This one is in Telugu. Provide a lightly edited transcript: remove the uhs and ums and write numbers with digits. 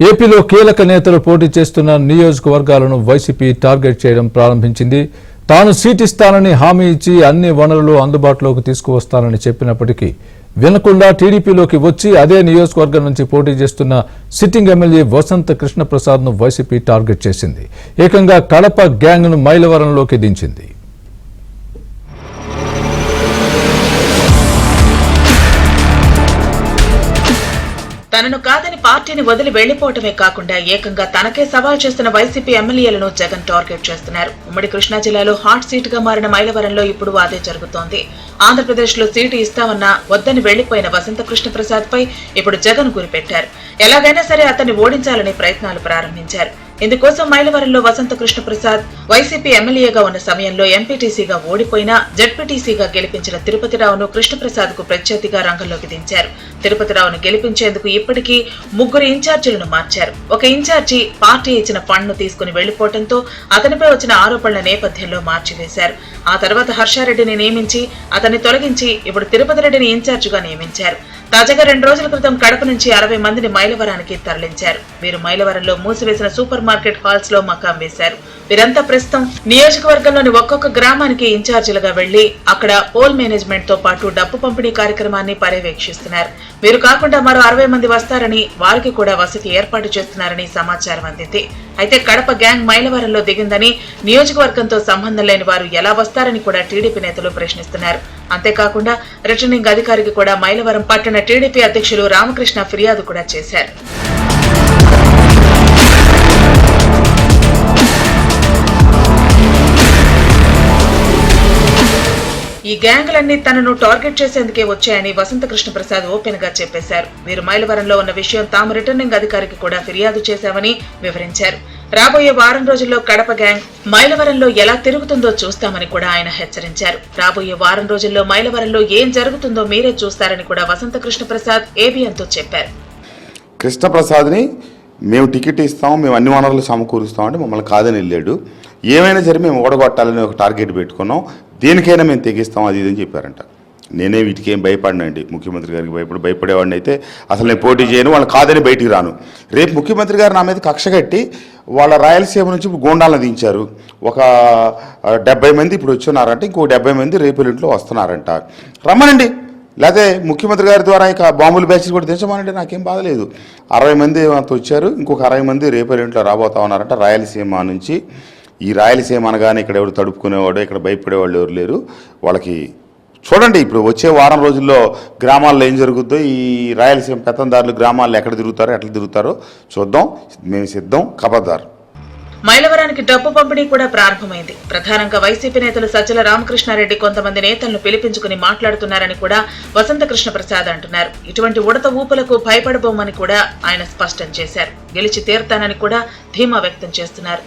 ఏపీలో కీలక నేతలు పోటీ చేస్తున్న నియోజకవర్గాలను వైసీపీ టార్గెట్ చేయడం ప్రారంభించింది. తాను సీట్ ఇస్తానని హామీ ఇచ్చి అన్ని వనరులు అందుబాటులోకి తీసుకువస్తానని చెప్పినప్పటికీ వినకుండా టీడీపీలోకి వచ్చి అదే నియోజకవర్గం నుంచి పోటీ చేస్తున్న సిట్టింగ్ ఎమ్మెల్యే వసంత కృష్ణప్రసాద్ను వైసీపీ టార్గెట్ చేసింది. ఏకంగా కడప గ్యాంగ్ను మైలవరంలోకి దించింది. తనను కాదని పార్టీని వదిలి వెళ్లిపోవటమే కాకుండా ఏకంగా తనకే సవాల్ చేస్తున్న వైసీపీ ఎమ్మెల్యేలను జగన్ టార్గెట్ చేస్తున్నారు. ఉమ్మడి కృష్ణా జిల్లాలో హాట్ సీట్ గా మారిన మైలవరంలో ఇప్పుడు అదే జరుగుతోంది. ఆంధ్రప్రదేశ్ లో సీటు ఇస్తామన్నా వద్దని వెళ్లిపోయిన వసంత కృష్ణప్రసాద్ పై ఇప్పుడు జగన్ గురిపెట్టారు. ఎలాగైనా సరే అతన్ని ఓడించాలని ప్రయత్నాలు ప్రారంభించారు. ఇందుకోసం మైలవరంలో వసంత కృష్ణప్రసాద్ వైసీపీ ఎమ్మెల్యేగా ఉన్న సమయంలో ఎంపీటీసీగా ఓడిపోయినా జడ్పీటీసీగా గెలిపించిన తిరుపతిరావును కృష్ణప్రసాద్ కు ప్రత్యర్థిగా రంగంలోకి దించారు. తిరుపతిరావును గెలిపించేందుకు ఇప్పటికీ 3 ఇన్ఛార్జీలను మార్చారు. ఒక ఇన్ఛార్జి పార్టీ ఇచ్చిన ఫండ్ ను తీసుకుని వెళ్లిపోవడంతో అతనిపై వచ్చిన ఆరోపణల నేపథ్యంలో మార్చివేశారు. ఆ తర్వాత హర్షారెడ్డిని నియమించి అతన్ని తొలగించి ఇప్పుడు తిరుపతి రెడ్డిని ఇన్ఛార్జిగా నియమించారు. తాజాగా 2 రోజుల క్రితం కడప నుంచి 60 మందిని మైలవరానికి తరలించారు. వీరు మైలవరంలో మూసివేసిన సూపర్ మార్కెట్ హాల్స్ లో మకాం వేశారు. వీరంతా ప్రస్తుతం నియోజకవర్గంలోని ఒక్కొక్క గ్రామానికి ఇన్ఛార్జీలుగా వెళ్లి అక్కడ పోల్ మేనేజ్మెంట్ తో పాటు డబ్బు పంపిణీ కార్యక్రమాన్ని పర్యవేక్షిస్తున్నారు. వీరు కాకుండా మరో 60 మంది వస్తారని వారికి కూడా వసతి ఏర్పాటు చేస్తున్నారని సమాచారం అందింది. అయితే కడప గ్యాంగ్ మైలవరంలో దిగిందని నియోజకవర్గంతో సంబంధం లేని వారు ఎలా వస్తారని కూడా టీడీపీ నేతలు ప్రశ్నిస్తున్నారు. అంతేకాకుండా రిటర్నింగ్ అధికారికి కూడా మైలవరం పట్టణ టీడీపీ అధ్యక్షులు రామకృష్ణ ఫిర్యాదు కూడా చేశారు. ఈ గ్యాంగులన్నీ తనను టార్గెట్ చేసేందుకే వచ్చాయని వసంత కృష్ణప్రసాద్ ఓపెన్ గా చెప్పేశారు. వీరు మైలవరంలో ఉన్న విషయం తాము రిటర్నింగ్ అధికారికి కూడా ఫిర్యాదు చేశామని వివరించారు. రాబోయే వారం రోజుల్లో కడప గ్యాంగ్ మైలవరంలో ఎలా తిరుగుతుందో చూస్తామని కూడా ఆయన హెచ్చరించారు. రాబోయే వారం రోజుల్లో మైలవరంలో ఏం జరుగుతుందో మీరే చూస్తారని కూడా వసంత కృష్ణప్రసాద్ ఏబిఎన్తో చెప్పారు. కృష్ణప్రసాద్ని మేము టికెట్ ఇస్తాం, మేము అన్ని వనరులు సమకూరుస్తామంటే మమ్మల్ని కాదని వెళ్ళాడు. ఏమైనా సరే మేము ఓడగొట్టాలని ఒక టార్గెట్ పెట్టుకున్నాం, దేనికైనా మేము తెగిస్తాం అది ఇదని చెప్పారంట. నేనే వీటికి ఏం భయపడినండి. ముఖ్యమంత్రి గారికి భయపడేవాడిని అయితే అసలు నేను పోటీ చేయను, వాళ్ళు కాదని బయటికి రాను. రేపు ముఖ్యమంత్రి గారు నా మీద కక్ష కట్టి వాళ్ళ రాయలసీమ నుంచి గోండాలను దించారు. ఒక 70 మంది ఇప్పుడు వచ్చున్నారంట, ఇంకో 70 మంది రేపు ఇంట్లో వస్తున్నారంట. రమ్మనండి, లేకపోతే ముఖ్యమంత్రి గారి ద్వారా ఇక బాంబులు బ్యాచ్లు కూడా తెచ్చమానండి, నాకేం బాధ లేదు. 60 మంది అంత వచ్చారు, ఇంకొక 60 మంది రేపు ఇంట్లో రాబోతా ఉన్నారంట రాయలసీమ నుంచి. ఈ రాయలసీమ అనగానే ఇక్కడ ఎవరు తడుపుకునేవాడు, ఇక్కడ భయపడేవాళ్ళు ఎవరు లేరు. వాళ్ళకి చూడండి ఇప్పుడు వచ్చే వారం రోజుల్లో గ్రామాల్లో ఏం జరుగుద్దో, ఈ రాయలసీమ పెత్తందారులు గ్రామాల్లో ఎక్కడ తిరుగుతారో ఎట్లా తిరుగుతారో చూద్దాం. మేము సిద్ధం, ఖబర్దార్. మైలవరానికి డబ్బు పంపిణీ కూడా ప్రారంభమైంది. ప్రధానంగా వైసీపీ నేతలు సజ్జల రామకృష్ణారెడ్డి కొంతమంది నేతలను పిలిపించుకుని మాట్లాడుతున్నారని కూడా వసంత కృష్ణప్రసాద్ అంటున్నారు. ఇటువంటి ఉడత ఊపులకు భయపడబోమని కూడా ఆయన స్పష్టం చేశారు. గెలిచి తీరుతానని కూడా ధీమా వ్యక్తం చేస్తున్నారు.